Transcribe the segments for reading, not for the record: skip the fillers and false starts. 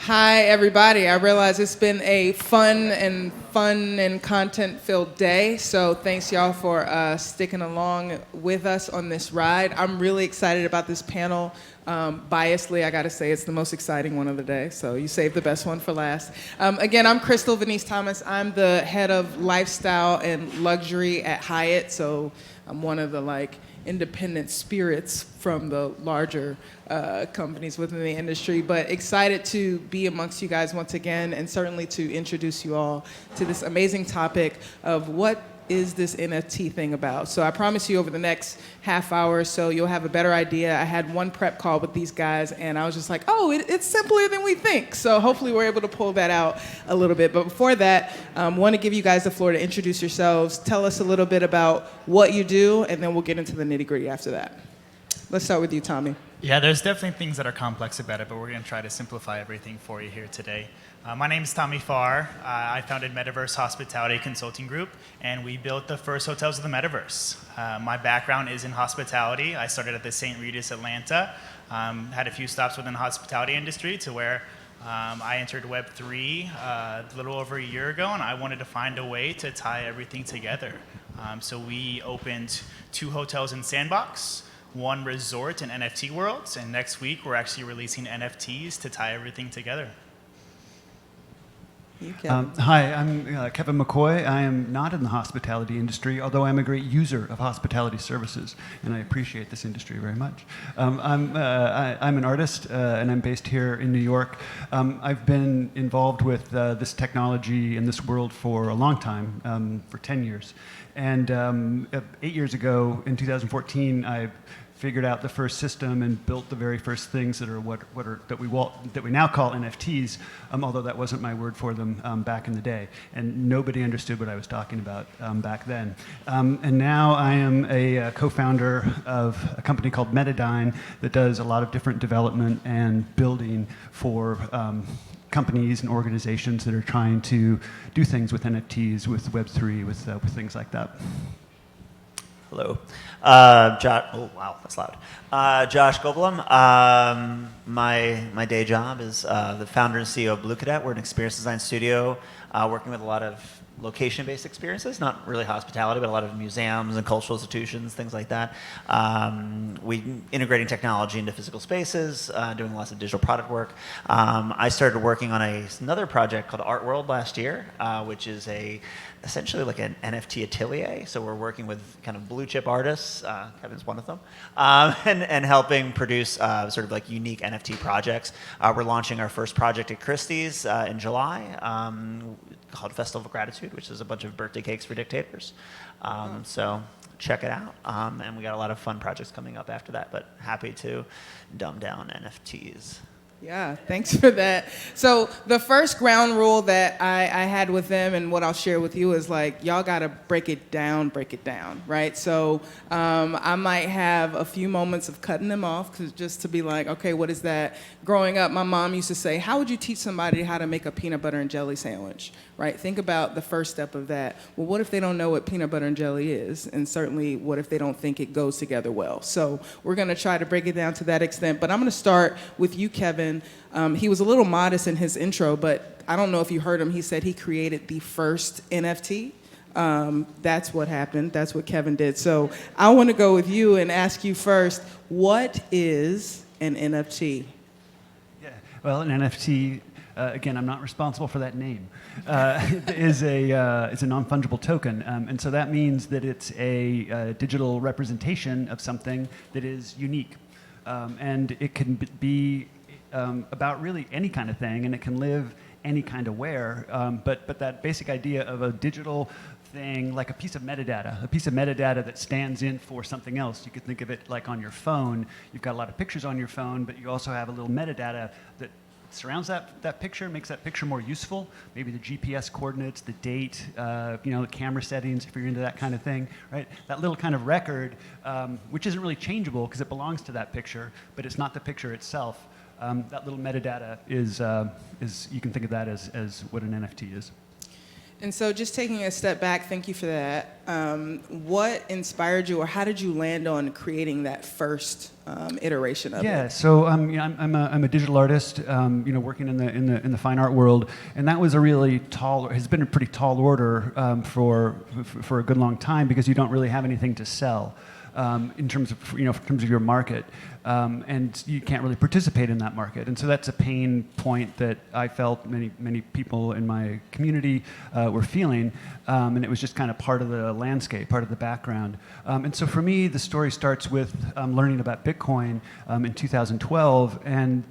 Hi, everybody. I realize it's been a fun and content-filled day, so thanks y'all for sticking along with us on this ride. I'm really excited about this panel. Biasedly, I gotta say it's the most exciting one of the day, so you saved the best one for last. Again, I'm Crystal Vinisse Thomas. I'm the head of lifestyle and luxury at Hyatt, so I'm one of the independent spirits from the larger companies within the industry, but excited to be amongst you guys once again, and certainly to introduce you all to this amazing topic of what is this NFT thing about. So I promise you over the next half hour or so, you'll have a better idea. I had one prep call with these guys, and I was just like, oh, it's simpler than we think. So hopefully we're able to pull that out a little bit. But before that, I want to give you guys the floor to introduce yourselves, tell us a little bit about what you do, and then we'll get into the nitty-gritty after that. Let's start with you, Tommy. Yeah, there's definitely things that are complex about it, but we're going to try to simplify everything for you here today. My name is Tommy Farr. I founded Metaverse Hospitality Consulting Group, and we built the first hotels of the Metaverse. My background is in hospitality. I started at the St. Regis Atlanta, had a few stops within the hospitality industry to where I entered Web3 a little over a year ago, and I wanted to find a way to tie everything together. So we opened 2 hotels in Sandbox, 1 resort in NFT Worlds, and next week we're actually releasing NFTs to tie everything together. Hi, I'm Kevin McCoy. I am not in the hospitality industry, although I'm a great user of hospitality services, and I appreciate this industry very much. I'm an artist, and I'm based here in New York. I've been involved with this technology in this world for a long time, for 10 years. And 8 years ago, in 2014, I figured out the first system and built the very first things that are that we now call NFTs, although that wasn't my word for them back in the day, and nobody understood what I was talking about back then. And now I am a co-founder of a company called Metadyne that does a lot of different development and building for companies and organizations that are trying to do things with NFTs, with Web3, with things like that. Hello. Oh, wow, that's loud. Josh Goldblum. My day job is the founder and CEO of Blue Cadet. We're an experience design studio working with a lot of location-based experiences, not really hospitality, but a lot of museums and cultural institutions, things like that. We integrating technology into physical spaces, doing lots of digital product work. I started working on another project called Art World last year, which is essentially like an NFT atelier. So we're working with kind of blue chip artists, Kevin's one of them, and helping produce sort of like unique NFT projects. We're launching our first project at Christie's in July, called Festival of Gratitude, which is a bunch of birthday cakes for dictators. So check it out. And we got a lot of fun projects coming up after that, but happy to dumb down NFTs. Yeah, thanks for that. So the first ground rule that I had with them, and what I'll share with you, is y'all gotta break it down, right? So I might have a few moments of cutting them off, just to be like, okay, what is that? Growing up, my mom used to say, how would you teach somebody how to make a peanut butter and jelly sandwich, right? Think about the first step of that. Well, what if they don't know what peanut butter and jelly is? And certainly, what if they don't think it goes together well? So we're gonna try to break it down to that extent, but I'm gonna start with you, Kevin. He was a little modest in his intro, but I don't know if you heard him. He said he created the first NFT. That's what happened. That's what Kevin did. So I want to go with you and ask you first, what is an NFT? Yeah, well, an NFT, again, I'm not responsible for that name, is a non-fungible token. And so that means that it's a digital representation of something that is unique. And it can be about really any kind of thing, and it can live any kind of where. But that basic idea of a digital thing, like a piece of metadata that stands in for something else. You could think of it like on your phone. You've got a lot of pictures on your phone, but you also have a little metadata that surrounds that picture, makes that picture more useful. Maybe the GPS coordinates, the date, the camera settings, if you're into that kind of thing, right? That little kind of record, which isn't really changeable because it belongs to that picture, but it's not the picture itself. That little metadata is you can think of that as what an NFT is. And so just taking a step back, thank you for that. What inspired you, or how did you land on creating that first iteration of Yeah, it? so I'm a digital artist, working in the fine art world, and that was a really has been a pretty tall order for a good long time, because you don't really have anything to sell. In terms of your market, and you can't really participate in that market, and so that's a pain point that I felt many people in my community were feeling, and it was just kind of part of the landscape, part of the background. And so for me, the story starts with learning about Bitcoin in 2012, and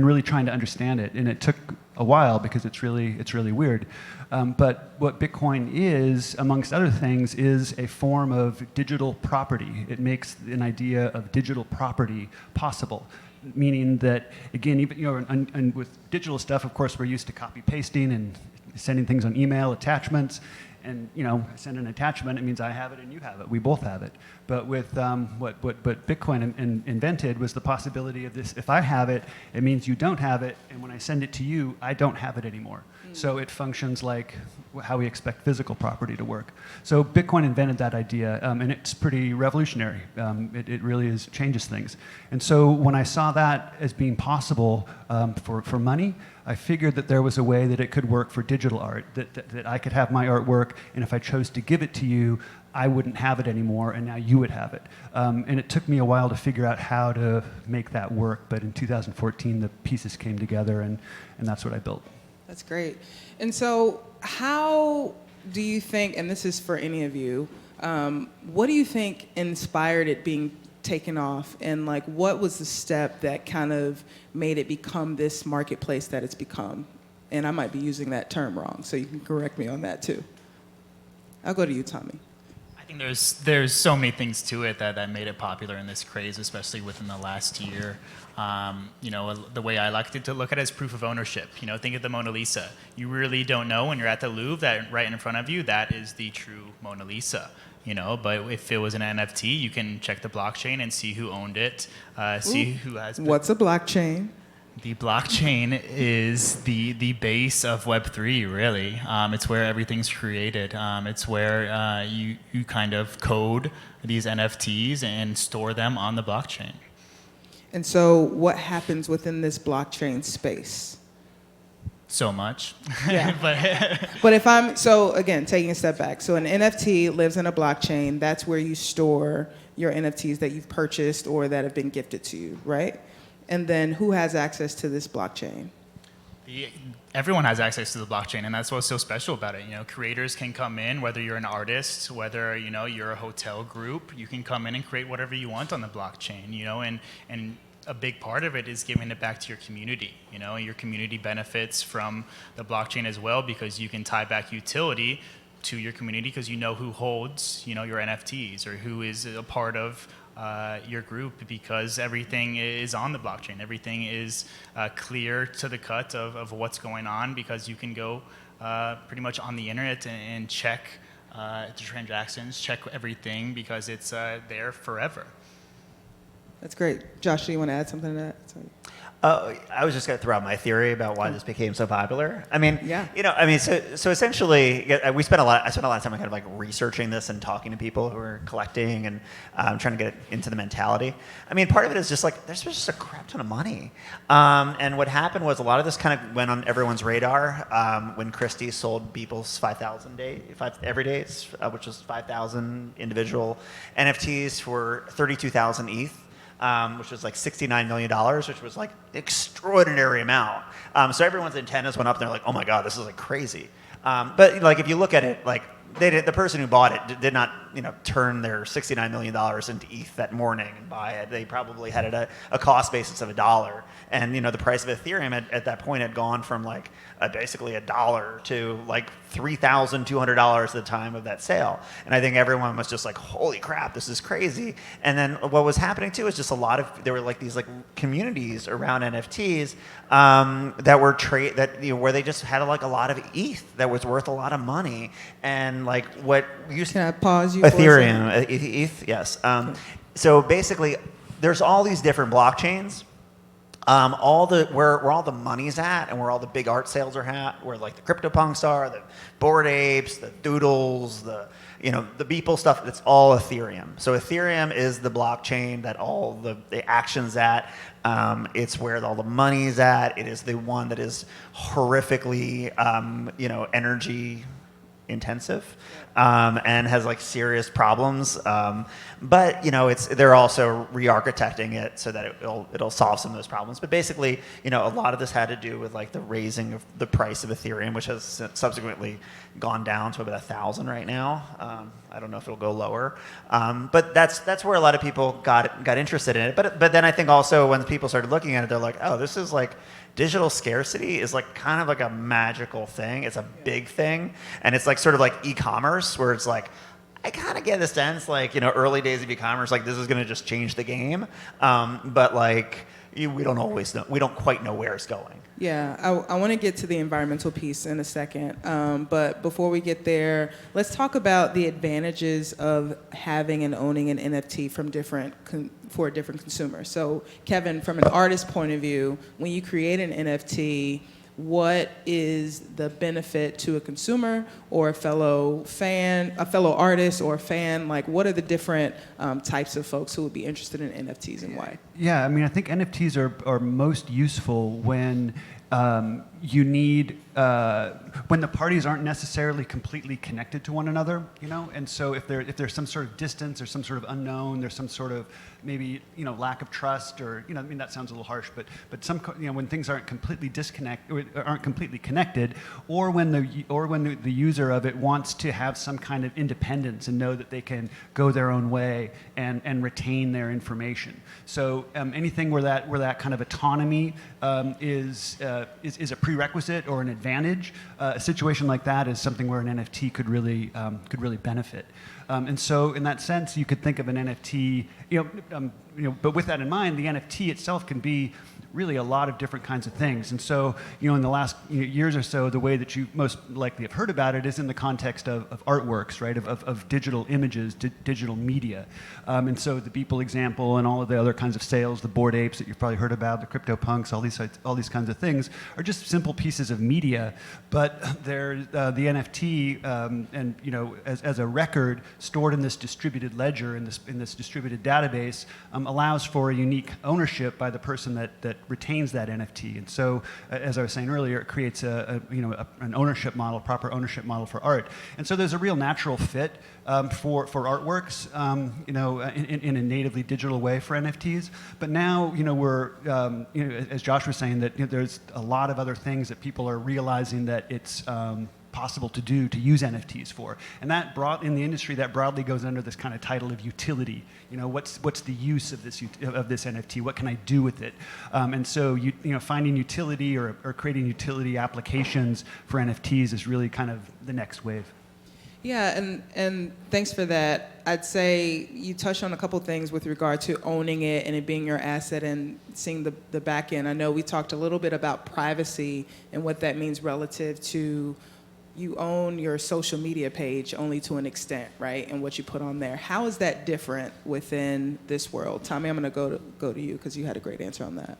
really trying to understand it, and it took a while because it's really weird. But what Bitcoin is, amongst other things, is a form of digital property. It makes an idea of digital property possible, meaning that, again, even and with digital stuff, of course, we're used to copy pasting and sending things on email, attachments. And I send an attachment, it means I have it and you have it. We both have it. But with what Bitcoin invented was the possibility of this: if I have it, it means you don't have it, and when I send it to you, I don't have it anymore. So it functions like how we expect physical property to work. So Bitcoin invented that idea, and it's pretty revolutionary. It really changes things. And so when I saw that as being possible for money, I figured that there was a way that it could work for digital art, that I could have my artwork, and if I chose to give it to you, I wouldn't have it anymore, and now you would have it. And it took me a while to figure out how to make that work, but in 2014, the pieces came together, and that's what I built. That's great. And so how do you think, and this is for any of you, what do you think inspired it being taken off, and what was the step that kind of made it become this marketplace that it's become? And I might be using that term wrong, so you can correct me on that too. I'll go to you, Tommy. I think there's so many things to it that made it popular in this craze, especially within the last year. The way I like to look at it is proof of ownership. Think of the Mona Lisa. You really don't know when you're at the Louvre that right in front of you, that is the true Mona Lisa. But if it was an NFT, you can check the blockchain and see who owned it, see who has. What's a blockchain? The blockchain is the base of Web3, really. It's where everything's created. It's where you kind of code these NFTs and store them on the blockchain. And so what happens within this blockchain space? So much. Yeah. But so again, taking a step back. So an NFT lives in a blockchain. That's where you store your NFTs that you've purchased or that have been gifted to you, right? And then who has access to this blockchain? Everyone has access to the blockchain, and that's what's so special about it. Creators can come in, whether you're an artist, whether you're a hotel group, you can come in and create whatever you want on the blockchain. And a big part of it is giving it back to your community. Your community benefits from the blockchain as well, because you can tie back utility to your community because you know who holds your NFTs, or who is a part of your group, because everything is on the blockchain. Everything is clear to the cut of what's going on, because you can go pretty much on the internet and check the transactions, check everything, because it's there forever. That's great. Josh, do you want to add something to that? Sorry. I was just going to throw out my theory about why this became so popular. Yeah. So essentially, I spent a lot of time kind of like researching this and talking to people who are collecting and trying to get into the mentality. Part of it is just like there's just a crap ton of money, and what happened was a lot of this kind of went on everyone's radar when Christie sold Beeple's 5,000 every days, which was 5,000 individual NFTs for 32,000 ETH. Which was like $69 million, which was like an extraordinary amount. So everyone's antennas went up, and they're like, oh my God, this is like crazy. But like if you look at it, like the person who bought it did not turn their $69 million into ETH that morning and buy it. They probably had it at a cost basis of $1. And the price of Ethereum at that point had gone from like basically $1 to like $3,200 at the time of that sale. And I think everyone was just like, holy crap, this is crazy. And then what was happening too is just there were like these like communities around NFTs that were where they just had like a lot of ETH that was worth a lot of money. And like what used Can I pause you Ethereum, for a second? ETH, yes. So basically, there's all these different blockchains. Where all the money's at and where all the big art sales are at, where like the CryptoPunks are, the Bored Apes, the Doodles, the Beeple stuff, it's all Ethereum. So Ethereum is the blockchain that all the action's at. It's where all the money's at. It is the one that is horrifically, energy intensive, and has like serious problems. But they're also re-architecting it so that it'll solve some of those problems. But basically, a lot of this had to do with like the raising of the price of Ethereum, which has subsequently gone down to about 1,000 right now. I don't know if it'll go lower, but that's where a lot of people got interested in it. But then I think also when people started looking at it, they're like, oh, this is like digital scarcity is like kind of like a magical thing. It's a big thing, and it's like sort of like e-commerce, where it's like I kind of get the sense like early days of e-commerce, like this is going to just change the game, but like we don't always know. We don't quite know where it's going. Yeah, I want to get to the environmental piece in a second, but before we get there, let's talk about the advantages of having and owning an NFT for a different consumer. So, Kevin, from an artist point of view, when you create an NFT, what is the benefit to a consumer or a fellow artist or a fan? Like, what are the different types of folks who would be interested in NFTs and why? Yeah, I mean, I think NFTs are most useful when you need when the parties aren't necessarily completely connected to one another, and so if there's some sort of distance or some sort of unknown, there's some sort of maybe lack of trust, or I mean that sounds a little harsh, but some when things aren't completely connected, or when the user of it wants to have some kind of independence and know that they can go their own way and retain their information. So anything where that kind of autonomy is a prerequisite or an advantage, a situation like that is something where an NFT could really benefit. And so, in that sense, you could think of an NFT. But with that in mind, the NFT itself can be really a lot of different kinds of things. And so, in the last years or so, the way that you most likely have heard about it is in the context of artworks, right? Of digital images, digital media. And so the Beeple example and all of the other kinds of sales, the Bored Apes that you've probably heard about, the CryptoPunks, all these kinds of things are just simple pieces of media, but they're the NFT, and as a record stored in this distributed ledger, in this distributed database, allows for a unique ownership by the person that retains that NFT. And so, as I was saying earlier, it creates an ownership model, proper ownership model for art. And so there's a real natural fit for artworks, in a natively digital way for NFTs. But now, we're, as Josh was saying, that there's a lot of other things that people are realizing that it's possible to use NFTs for, and in the industry that broadly goes under this kind of title of utility. What's the use of this NFT? What can I do with it? And so finding utility or creating utility applications for NFTs is really kind of the next wave. Yeah, and thanks for that. I'd say you touched on a couple things with regard to owning it and it being your asset and seeing the back end. I know we talked a little bit about privacy and what that means relative to you own your social media page only to an extent, right? And what you put on there. How is that different within this world? Tommy, I'm going to go to you because you had a great answer on that.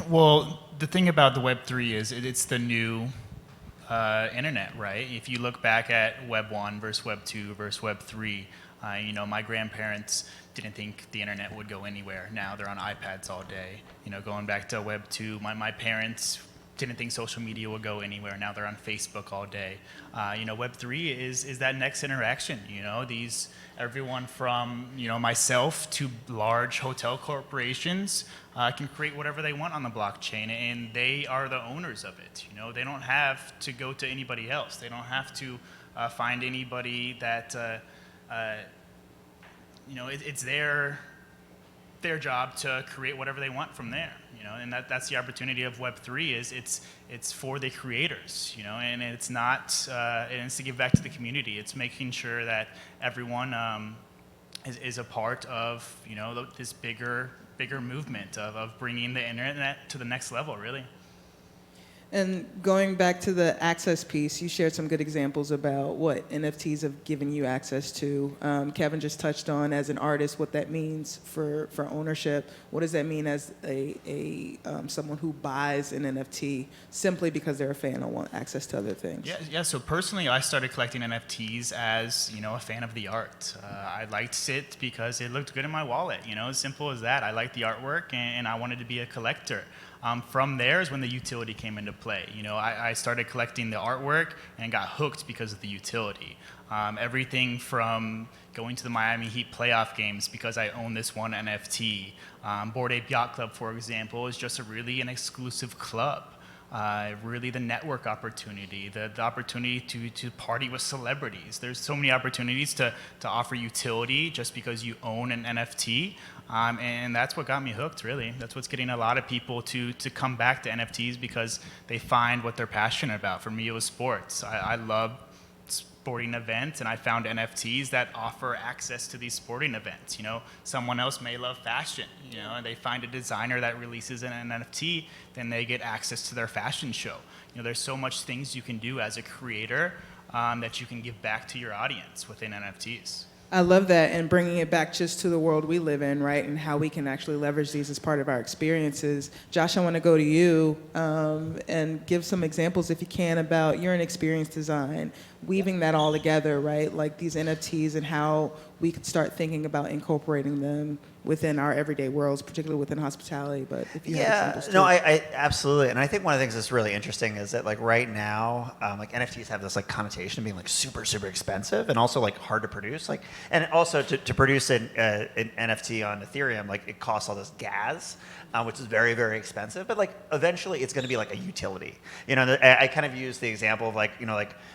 Well, the thing about the Web3 is it's the new internet, right? If you look back at Web 1 versus Web 2 versus Web 3, my grandparents didn't think the internet would go anywhere. Now they're on iPads all day. Going back to Web 2, my parents didn't think social media would go anywhere. Now they're on Facebook all day. Web3 is that next interaction. Everyone from myself to large hotel corporations can create whatever they want on the blockchain, and they are the owners of it. They don't have to go to anybody else. They don't have to find anybody that it's their job to create whatever they want from there. And that's the opportunity of Web3 is it's for the creators, and it's not and it's to give back to the community. It's making sure that everyone is a part of this bigger movement of bringing the internet to the next level, really. And going back to the access piece, you shared some good examples about what NFTs have given you access to. Kevin just touched on, as an artist, what that means for ownership. What does that mean as someone who buys an NFT simply because they're a fan and want access to other things? Yeah. So personally, I started collecting NFTs as a fan of the art. I liked it because it looked good in my wallet. As simple as that. I liked the artwork, and I wanted to be a collector. From there is when the utility came into play. I started collecting the artwork and got hooked because of the utility. Everything from going to the Miami Heat playoff games because I own this one NFT. Bored Ape Yacht Club, for example, is just an exclusive club. Really the network opportunity, the opportunity to party with celebrities. There's so many opportunities to offer utility just because you own an NFT. And that's what got me hooked, really. That's what's getting a lot of people to come back to NFTs because they find what they're passionate about. For me, it was sports. I love sporting events, and I found NFTs that offer access to these sporting events. Someone else may love fashion, and they find a designer that releases an NFT, then they get access to their fashion show. There's so much things you can do as a creator that you can give back to your audience within NFTs. I love that, and bringing it back just to the world we live in, right, and how we can actually leverage these as part of our experiences. Josh, I want to go to you and give some examples, if you can, about you're in experience design, weaving that all together, right, like these NFTs and how we could start thinking about incorporating them within our everyday worlds, particularly within hospitality. But if you have examples too. No, I absolutely. And I think one of the things that's really interesting is that right now, NFTs have this connotation of being super, super expensive and also hard to produce. And also to produce an NFT on Ethereum, it costs all this gas, which is very, very expensive. But eventually it's going to be a utility. I kind of use the example of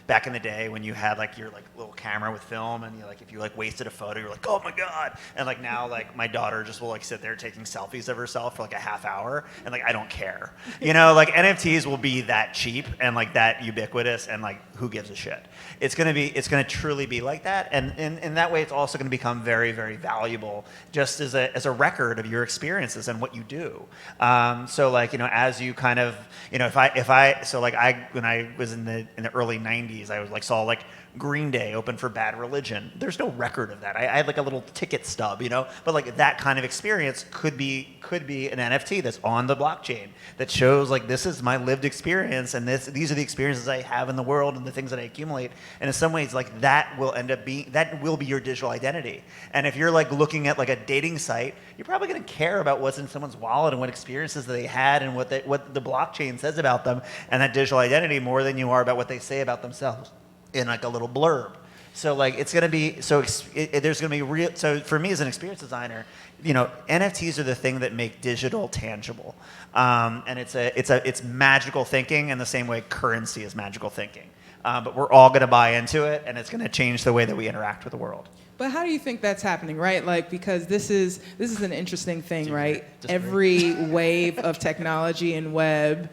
back in the day when you had your little camera with film, and if you wasted a photo, you're oh my god. And now my daughter just will sit there taking selfies of herself for a half hour, and I don't care. NFTs will be that cheap and that ubiquitous, and who gives a shit? It's gonna truly be like that, and in that way it's also gonna become very, very valuable just as a record of your experiences and what you do. As you kind of when I was in the early 90s, I saw Green Day open for Bad Religion. There's no record of that. I had a little ticket stub, but that kind of experience could be an NFT that's on the blockchain that shows this is my lived experience, and these are the experiences I have in the world and the things that I accumulate. And in some ways, that will be your digital identity. And if you're looking at a dating site, you're probably going to care about what's in someone's wallet and what experiences they had and what the blockchain says about them and that digital identity more than you are about what they say about themselves in a little blurb. So it's going to be there's going to be real. So for me as an experience designer, NFTs are the thing that make digital tangible, and it's magical thinking in the same way currency is magical thinking. But we're all going to buy into it, and it's going to change the way that we interact with the world. But how do you think that's happening, right? Because this is an interesting thing, right? Every wave of technology and web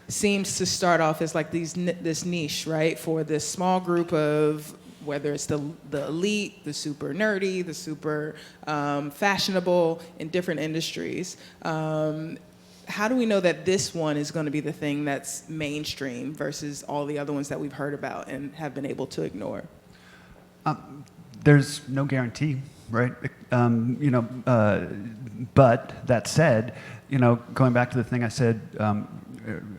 seems to start off as this niche, right, for this small group of, whether it's the elite, the super nerdy, the super fashionable in different industries. How do we know that this one is going to be the thing that's mainstream versus all the other ones that we've heard about and have been able to ignore? There's no guarantee, right? But that said, going back to the thing I said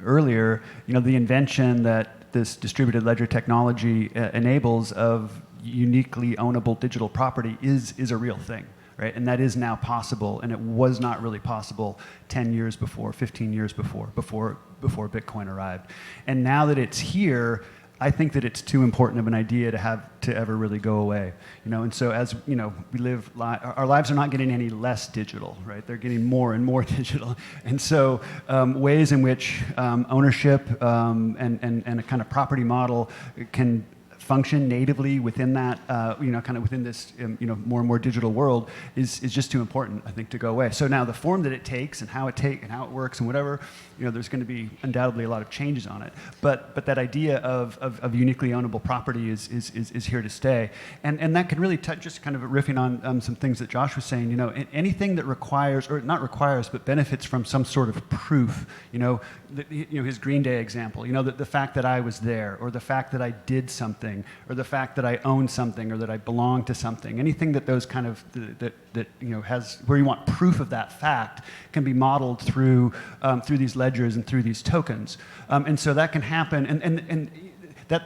earlier, the invention that this distributed ledger technology enables of uniquely ownable digital property is a real thing, right? And that is now possible, and it was not really possible 10 years before, 15 years before Bitcoin arrived. And now that it's here, I think that it's too important of an idea to have to ever really go away, And so as we live, our lives are not getting any less digital, right? They're getting more and more digital, and so ways in which ownership and a kind of property model can function natively within that, kind of within this, more and more digital world is just too important, I think, to go away. So now the form that it takes and how it works and whatever, there's going to be undoubtedly a lot of changes on it. But that idea of uniquely ownable property is here to stay, and that can really just kind of riffing on some things that Josh was saying. Anything that requires, or not requires, but benefits from some sort of proof. His Green Day example. The fact that I was there, or the fact that I did something, or the fact that I own something, or that I belong to something. Anything that those kind of has where you want proof of that fact can be modeled through these ledgers and through these tokens, and so that can happen, and that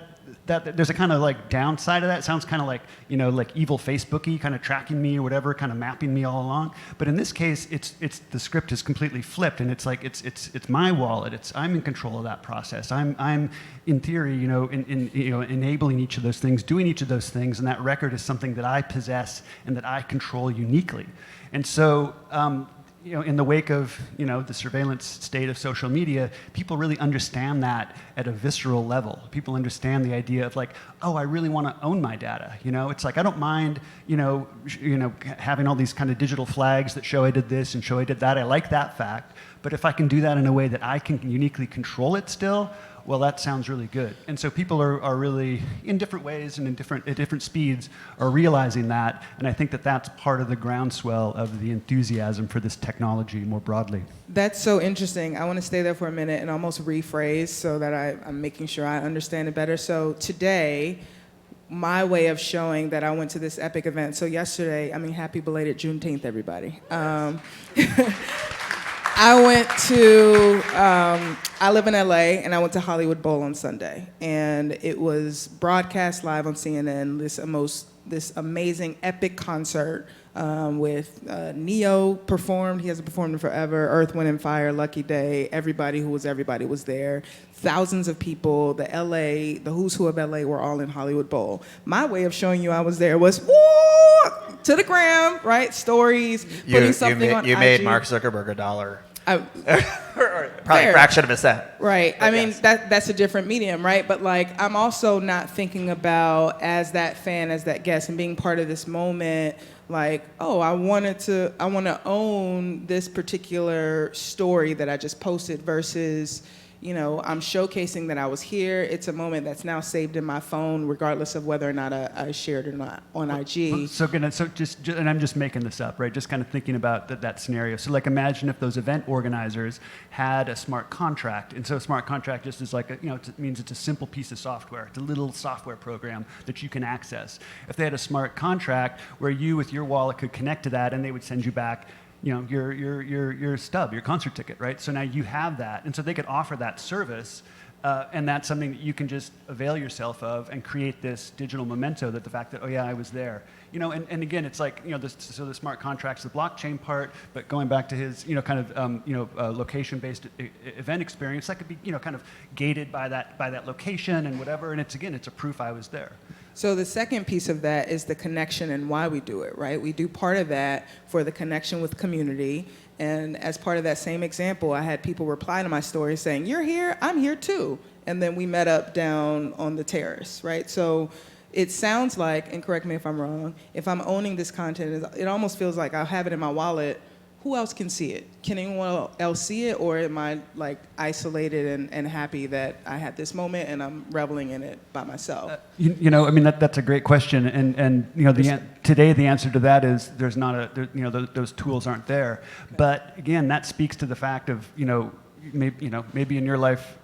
there's a kind of like downside of that. It sounds kind of like like evil Facebooky, kind of tracking me or whatever, kind of mapping me all along. But in this case, it's the script is completely flipped, and it's like it's my wallet. I'm in control of that process. I'm in theory, enabling each of those things, doing each of those things, and that record is something that I possess and that I control uniquely. And so. In the wake of the surveillance state of social media, people really understand that at a visceral level. People understand the idea of like, oh, I really want to own my data. It's like I don't mind, having all these kind of digital flags that show I did this and show I did that. I like that fact, but if I can do that in a way that I can uniquely control it still, well, that sounds really good. And so people are really, in different ways and at different speeds, are realizing that. And I think that that's part of the groundswell of the enthusiasm for this technology more broadly. That's so interesting. I want to stay there for a minute and almost rephrase so that I'm making sure I understand it better. So today, my way of showing that I went to this epic event. So yesterday, happy belated Juneteenth, everybody. I went to, I live in LA, and I went to Hollywood Bowl on Sunday. And it was broadcast live on CNN, this amazing epic concert with Neo performed. He hasn't performed in forever. Earth, Wind & Fire, Lucky Day, everybody was there. Thousands of people, the who's who of LA were all in Hollywood Bowl. My way of showing you I was there was, woo, to the gram, right? Stories, putting something on IG. You made Mark Zuckerberg $1. Or probably Fair. a fraction of a cent. Right. But yes. That's a different medium, right? But like, I'm also not thinking about as that fan, as that guest, and being part of this moment. Like, oh, I want to own this particular story that I just posted versus, I'm showcasing that I was here. It's a moment that's now saved in my phone, regardless of whether or not I shared or not on IG. And I'm just making this up, right? Just kind of thinking about that scenario. So like, imagine if those event organizers had a smart contract, and so a smart contract just is like, it means it's a simple piece of software. It's a little software program that you can access. If they had a smart contract where you, with your wallet, could connect to that, and they would send you back your stub, your concert ticket, right? So now you have that. And so they could offer that service, and that's something that you can just avail yourself of and create this digital memento that the fact that, oh yeah, I was there. And again, it's like, the smart contracts, the blockchain part, but going back to his, location-based event experience, that could be, kind of gated by that location and whatever. And it's a proof I was there. So the second piece of that is the connection and why we do it, right? We do part of that for the connection with community. And as part of that same example, I had people reply to my story saying, "You're here, I'm here too." And then we met up down on the terrace, right? So it sounds like, and correct me if I'm wrong, if I'm owning this content, it almost feels like I'll have it in my wallet. Who else can see it? Can anyone else see it? Or am I like isolated and happy that I had this moment and I'm reveling in it by myself? That's a great question. And today the answer to that is there's not those tools aren't there. Okay. But again, that speaks to the fact of, maybe in your life,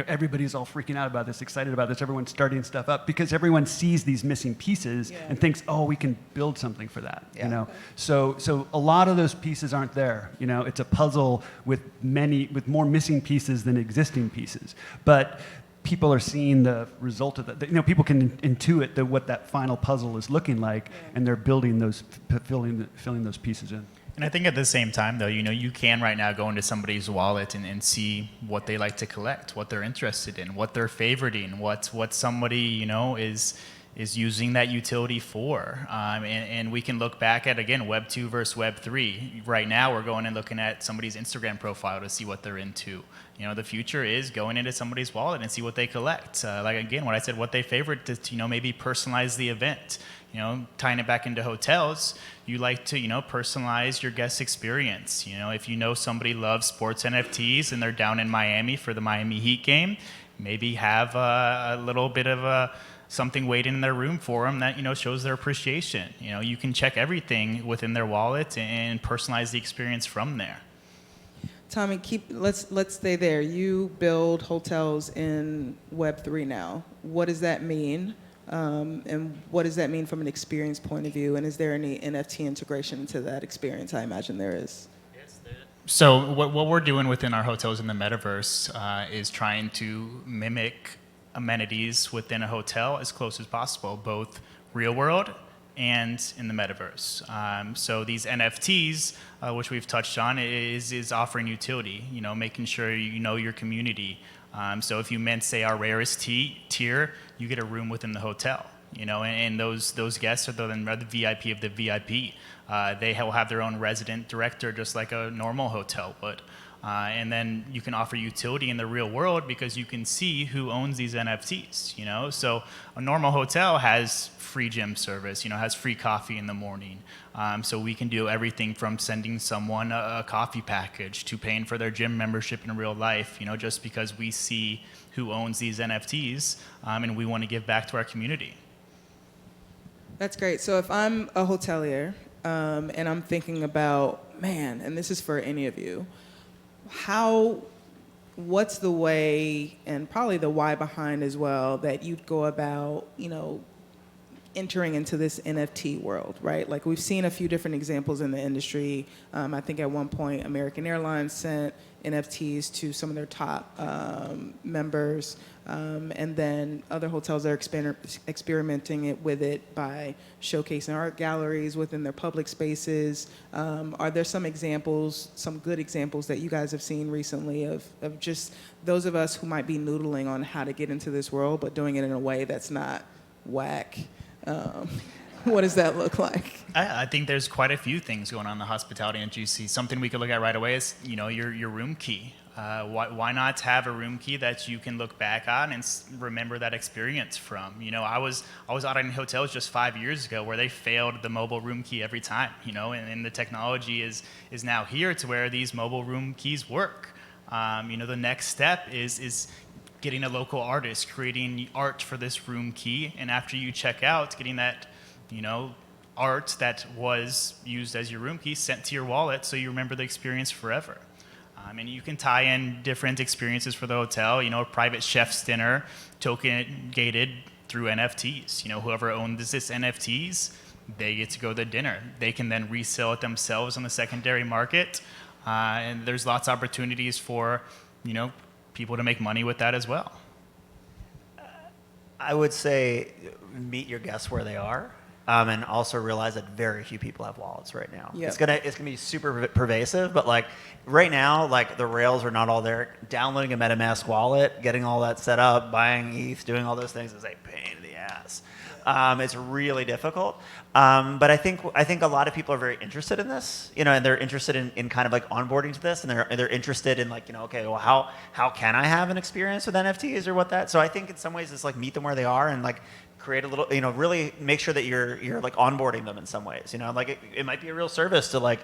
everybody's all freaking out about this, excited about this. Everyone's starting stuff up because everyone sees these missing pieces and thinks, oh, we can build something for that. Yeah. So a lot of those pieces aren't there. It's a puzzle with more missing pieces than existing pieces. But people are seeing the result of that. People can intuit what that final puzzle is looking like, and they're building those, filling those pieces in. And I think at the same time, though, you can right now go into somebody's wallet and see what they like to collect, what they're interested in, what they're favoriting, what somebody, is using that utility for. And we can look back at, again, Web 2 versus Web 3. Right now, we're going and looking at somebody's Instagram profile to see what they're into. You know, the future is going into somebody's wallet and see what they collect. Like, again, what I said, what they favorite, to, you know, maybe personalize the event. You know, tying it back into hotels, you like to, you know, personalize your guest experience. You know, if you know somebody loves sports NFTs and they're down in Miami for the Miami Heat game, maybe have a little bit of something waiting in their room for them that, you know, shows their appreciation. You know, you can check everything within their wallet and personalize the experience from there. Tommy, let's stay there. You build hotels in Web3 now. What does that mean? And what does that mean from an experience point of view? And is there any NFT integration into that experience? I imagine there is. So what we're doing within our hotels in the metaverse is trying to mimic amenities within a hotel as close as possible, both real world and in the metaverse. So these NFTs, which we've touched on, is offering utility, you know, making sure you know your community. So if you meant, say, our rarest tier, you get a room within the hotel, you know, and those guests are the VIP of the VIP. They will have their own resident director, just like a normal hotel would. And then you can offer utility in the real world because you can see who owns these NFTs, you know? So a normal hotel has free gym service, you know, has free coffee in the morning. So we can do everything from sending someone a coffee package to paying for their gym membership in real life, you know, just because we see who owns these NFTs and we want to give back to our community. That's great. So if I'm a hotelier and I'm thinking about, man, and this is for any of you, what's the way, and probably the why behind as well, that you'd go about, you know, entering into this NFT world, right? Like, we've seen a few different examples in the industry. I think at one point American Airlines sent NFTs to some of their top members, and then other hotels are experimenting with it by showcasing art galleries within their public spaces. Are there some examples, some good examples that you guys have seen recently of just those of us who might be noodling on how to get into this world, but doing it in a way that's not whack? What does that look like? I think there's quite a few things going on in the hospitality and GC. Something we could look at right away is, you know, your room key. Why not have a room key that you can look back on and remember that experience from? You know, I was auditing hotels just 5 years ago where they failed the mobile room key every time. You know, and the technology is now here to where these mobile room keys work. You know, the next step is getting a local artist, creating art for this room key, and after you check out, getting that, you know, art that was used as your room key sent to your wallet so you remember the experience forever. And you can tie in different experiences for the hotel, you know, a private chef's dinner, token gated through NFTs. You know, whoever owns this NFTs, they get to go to the dinner. They can then resell it themselves on the secondary market. And there's lots of opportunities for, you know, people to make money with that as well. I would say meet your guests where they are, and also realize that very few people have wallets right now. Yep. It's gonna be super pervasive, but like right now, like the rails are not all there. Downloading a MetaMask wallet, getting all that set up, buying ETH, doing all those things is a pain in the ass. It's really difficult. But I think a lot of people are very interested in this, you know, and they're interested in kind of like onboarding to this, and they're interested in like, you know, okay, well, how can I have an experience with NFTs or what that? So I think in some ways it's like meet them where they are and like create a little, you know, really make sure that you're like onboarding them in some ways, you know, like it might be a real service to like,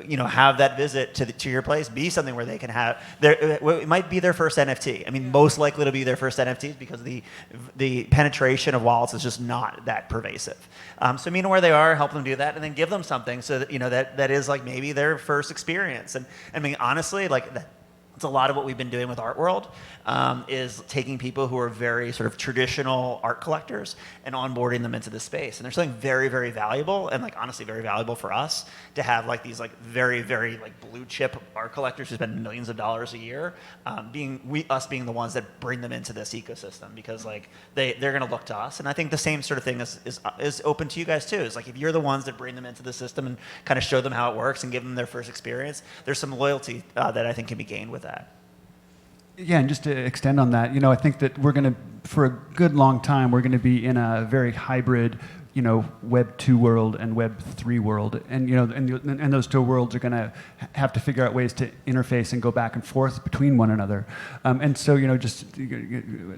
you know, have that visit to your place be something where they can have it might be their first NFT. I mean, most likely to be their first NFTs because the penetration of wallets is just not that pervasive. So meet them where they are, help them do that, and then give them something so that, you know, that is like maybe their first experience. And I mean, honestly, like it's a lot of what we've been doing with Art World, is taking people who are very sort of traditional art collectors and onboarding them into the space. And there's something very, very valuable and like honestly very valuable for us to have like these like very, very like blue chip art collectors who spend millions of dollars a year, being the ones that bring them into this ecosystem because like they're going to look to us. And I think the same sort of thing is open to you guys too. Is like if you're the ones that bring them into the system and kind of show them how it works and give them their first experience, there's some loyalty that I think can be gained with that. Yeah, and just to extend on that, you know, I think that we're going to for a good long time, we're going to be in a very hybrid, Web 2 world and Web 3 world, and and those two worlds are going to have to figure out ways to interface and go back and forth between one another. And so, just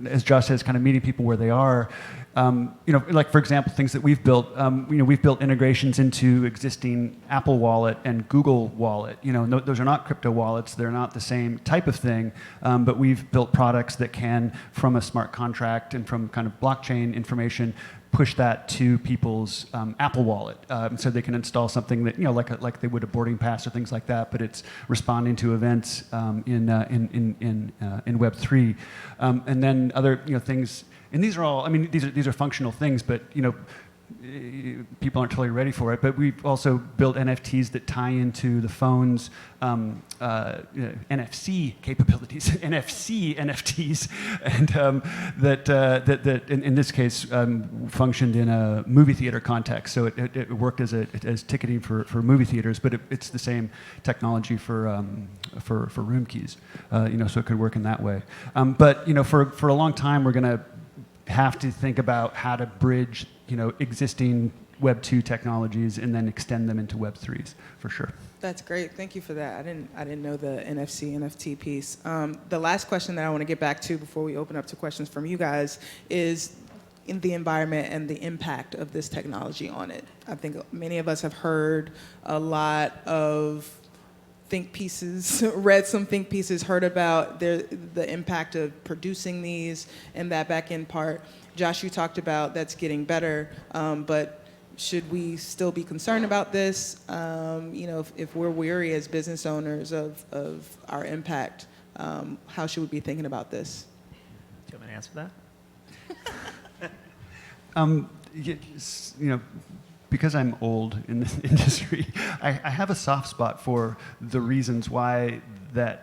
as Josh says, kind of meeting people where they are. Like for example, things that we've built. We've built integrations into existing Apple Wallet and Google Wallet. Those are not crypto wallets. They're not the same type of thing. But we've built products that can, from a smart contract and from kind of blockchain information, push that to people's Apple Wallet, so they can install something that like they would a boarding pass or things like that. But it's responding to events in Web3, and then other things. And these are all, these are functional things, but people aren't totally ready for it. But we've also built NFTs that tie into the phone's NFC capabilities, NFC NFTs, and that in this case functioned in a movie theater context. So it worked as ticketing for movie theaters, but it's the same technology for room keys. So it could work in that way. But for a long time, we're going to have to think about how to bridge existing Web 2 technologies and then extend them into Web 3s for sure. That's great. Thank you for that. I didn't know the NFT piece. The last question that I want to get back to before we open up to questions from you guys is in the environment and the impact of this technology on it. I think many of us have heard a lot of think pieces, read some think pieces, heard about the impact of producing these and that back end part. Josh, you talked about that's getting better, but should we still be concerned about this? If we're weary as business owners of our impact, how should we be thinking about this? Do you want me to answer that? Because I'm old in this industry, I have a soft spot for the reasons why that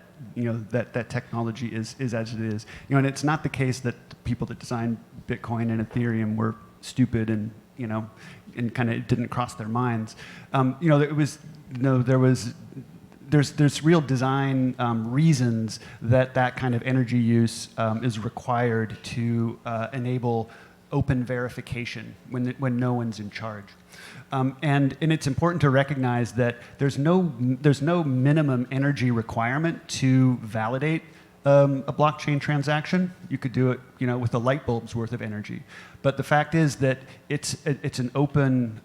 technology is as it is. And it's not the case that the people that designed Bitcoin and Ethereum were stupid and kind of didn't cross their minds. There's real design reasons that kind of energy use is required to enable open verification when no one's in charge. And it's important to recognize that there's no minimum energy requirement to validate a blockchain transaction. You could do it, with a light bulb's worth of energy. But the fact is that it's an open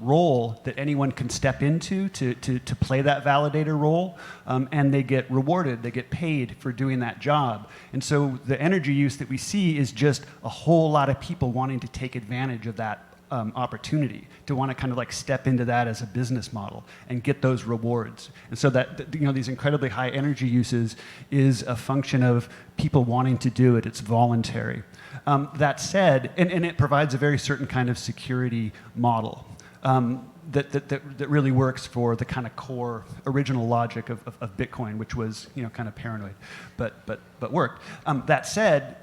role that anyone can step into to play that validator role, and they get rewarded, they get paid for doing that job. And so the energy use that we see is just a whole lot of people wanting to take advantage of that opportunity, to want to kind of like step into that as a business model and get those rewards. And so that these incredibly high energy uses is a function of people wanting to do it. It's voluntary. That said, and it provides a very certain kind of security model that really works for the kind of core original logic of Bitcoin, which was kind of paranoid, but worked. That said,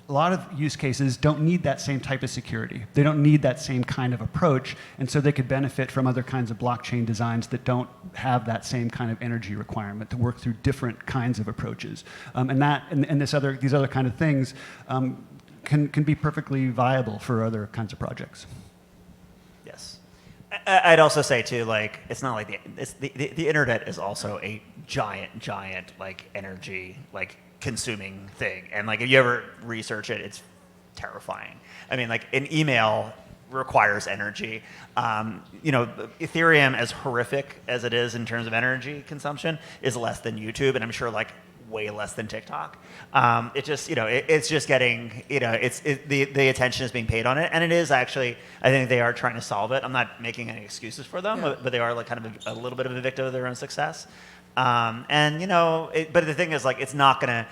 a lot of use cases don't need that same type of security. They don't need that same kind of approach, and so they could benefit from other kinds of blockchain designs that don't have that same kind of energy requirement to work through different kinds of approaches. And these other kind of things can be perfectly viable for other kinds of projects. Yes. I'd also say too, it's not like the internet is also a giant energy consuming thing, and if you ever research it, it's terrifying. An email requires energy. Ethereum, as horrific as it is in terms of energy consumption, is less than YouTube, and I'm sure way less than TikTok. It's just getting, the attention is being paid on it, and it is actually, I think they are trying to solve it. I'm not making any excuses for them, but they are kind of a little bit of a victim of their own success. But the thing is, it's not gonna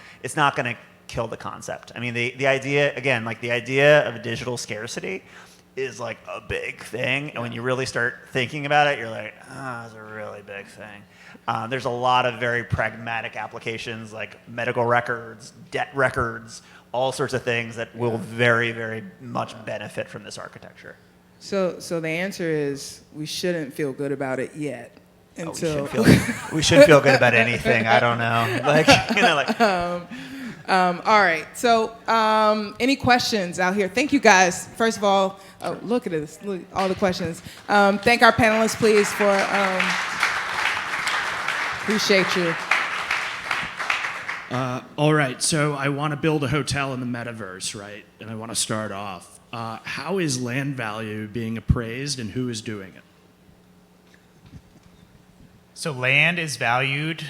kill the concept. The idea, again, the idea of digital scarcity is a big thing, and when you really start thinking about it, you're like, it's a really big thing. There's a lot of very pragmatic applications, like medical records, debt records, all sorts of things that will very, very much benefit from this architecture. So the answer is we shouldn't feel good about it yet. We should feel good about anything. I don't know. All right. So, any questions out here? Thank you, guys. First of all, oh, look at this. Look, all the questions. Thank our panelists, please, for appreciate you. All right, so I want to build a hotel in the metaverse, right? And I want to start off. How is land value being appraised, and who is doing it? So land is valued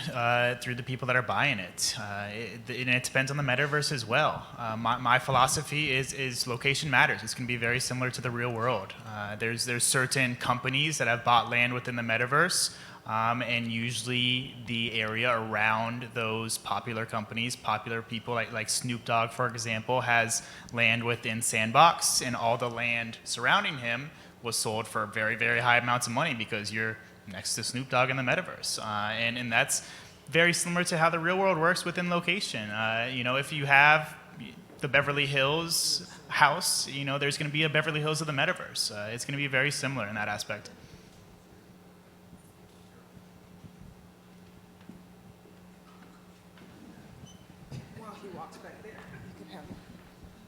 through the people that are buying it. And it depends on the metaverse as well. My philosophy is location matters. It's going to be very similar to the real world. There's certain companies that have bought land within the metaverse, and usually the area around those popular companies, popular people like Snoop Dogg, for example, has land within Sandbox, and all the land surrounding him was sold for very, very high amounts of money because you're next to Snoop Dogg in the metaverse. And that's very similar to how the real world works within location. If you have the Beverly Hills house, there's going to be a Beverly Hills of the metaverse. It's going to be very similar in that aspect.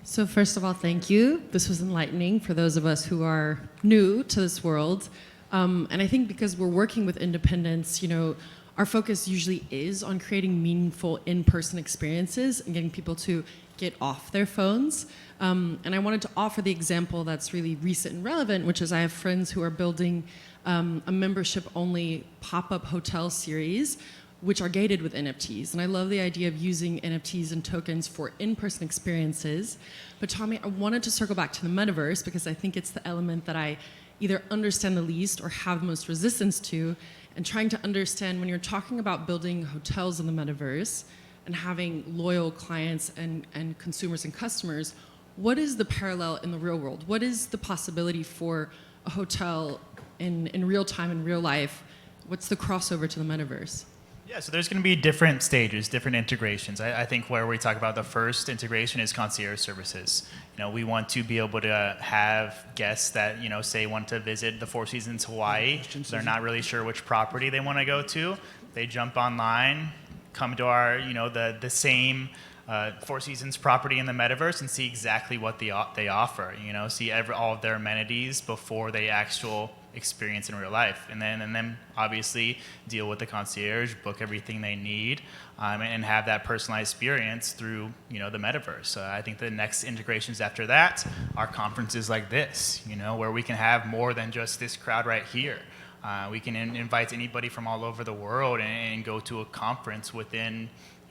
So first of all, thank you. This was enlightening for those of us who are new to this world. And I think because we're working with independents, our focus usually is on creating meaningful in-person experiences and getting people to get off their phones. And I wanted to offer the example that's really recent and relevant, which is I have friends who are building a membership-only pop-up hotel series, which are gated with NFTs. And I love the idea of using NFTs and tokens for in-person experiences. But Tommy, I wanted to circle back to the metaverse because I think it's the element that I either understand the least or have the most resistance to, and trying to understand when you're talking about building hotels in the metaverse and having loyal clients and consumers and customers, what is the parallel in the real world? What is the possibility for a hotel in real time, in real life? What's the crossover to the metaverse? Yeah, so there's going to be different stages, different integrations. I think where we talk about the first integration is concierge services. We want to be able to have guests that, say want to visit the Four Seasons Hawaii. They're not really sure which property they want to go to. They jump online, come to our, the same Four Seasons property in the metaverse and see exactly what they offer. See all of their amenities before they actual experience in real life, and then obviously deal with the concierge, book everything they need, and have that personalized experience through the metaverse. I think the next integrations after that are conferences like this, where we can have more than just this crowd right here. We can invite anybody from all over the world and go to a conference within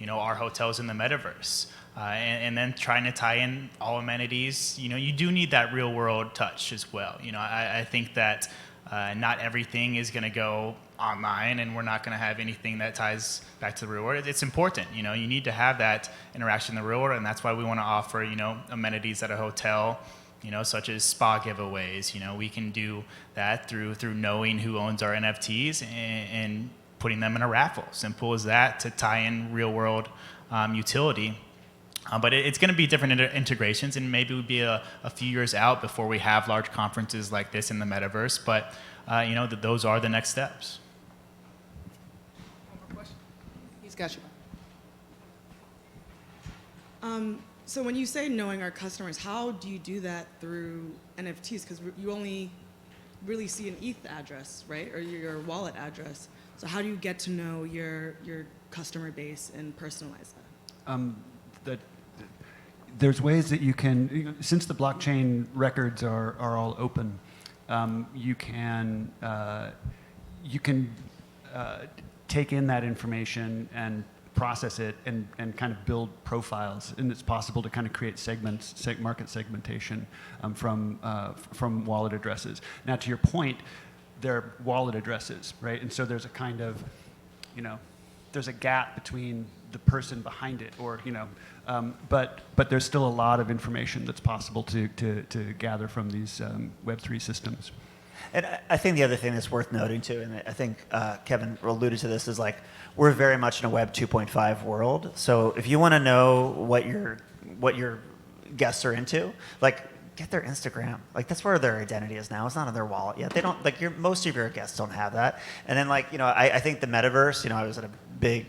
our hotels in the metaverse. And then trying to tie in all amenities. You do need that real world touch as well. I think that not everything is going to go online, and we're not going to have anything that ties back to the real world. It's important. You need to have that interaction in the real world, and that's why we want to offer amenities at a hotel, such as spa giveaways. We can do that through knowing who owns our NFTs and putting them in a raffle. Simple as that, to tie in real world utility. But it's going to be different integrations, and maybe we'll be a few years out before we have large conferences like this in the metaverse. But those are the next steps. One more question. He's got you. So when you say knowing our customers, how do you do that through NFTs? Because you only really see an ETH address, right, or your wallet address. So how do you get to know your customer base and personalize that? There's ways that you can, since the blockchain records are all open, you can take in that information and process it and kind of build profiles, and it's possible to kind of create segments, market segmentation from wallet addresses. Now, to your point, they're wallet addresses, right? And so there's a kind of, there's a gap between the person behind it, or but there's still a lot of information that's possible to gather from these Web3 systems. And I think the other thing that's worth noting too, and I think Kevin alluded to this, is like we're very much in a Web 2.5 world. So if you want to know what your guests are into, like get their Instagram. Like that's where their identity is now. It's not in their wallet yet. They don't most of your guests don't have that. And then I think the metaverse. I was at a big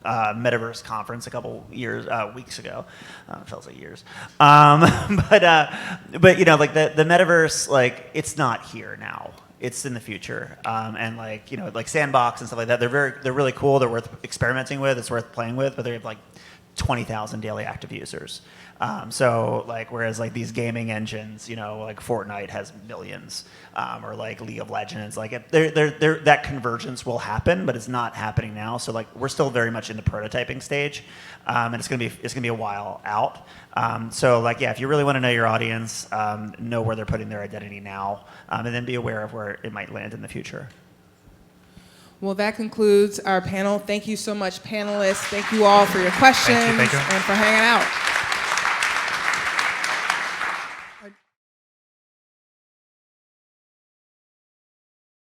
metaverse conference a couple weeks ago. It feels like years. But you know, like the metaverse, like it's not here now. It's in the future, and like, you know, like Sandbox and stuff like that. They're really cool. They're worth experimenting with. It's worth playing with. But they have like 20,000 daily active users. So like, whereas like these gaming engines, you know, like Fortnite has millions, or like League of Legends, like that convergence will happen, but it's not happening now. So like, we're still very much in the prototyping stage, and it's gonna be a while out. So like, yeah, if you really want to know your audience, know where they're putting their identity now, and then be aware of where it might land in the future. Well, that concludes our panel. Thank you so much, panelists. Thank you all for your questions Thank you. and for hanging out.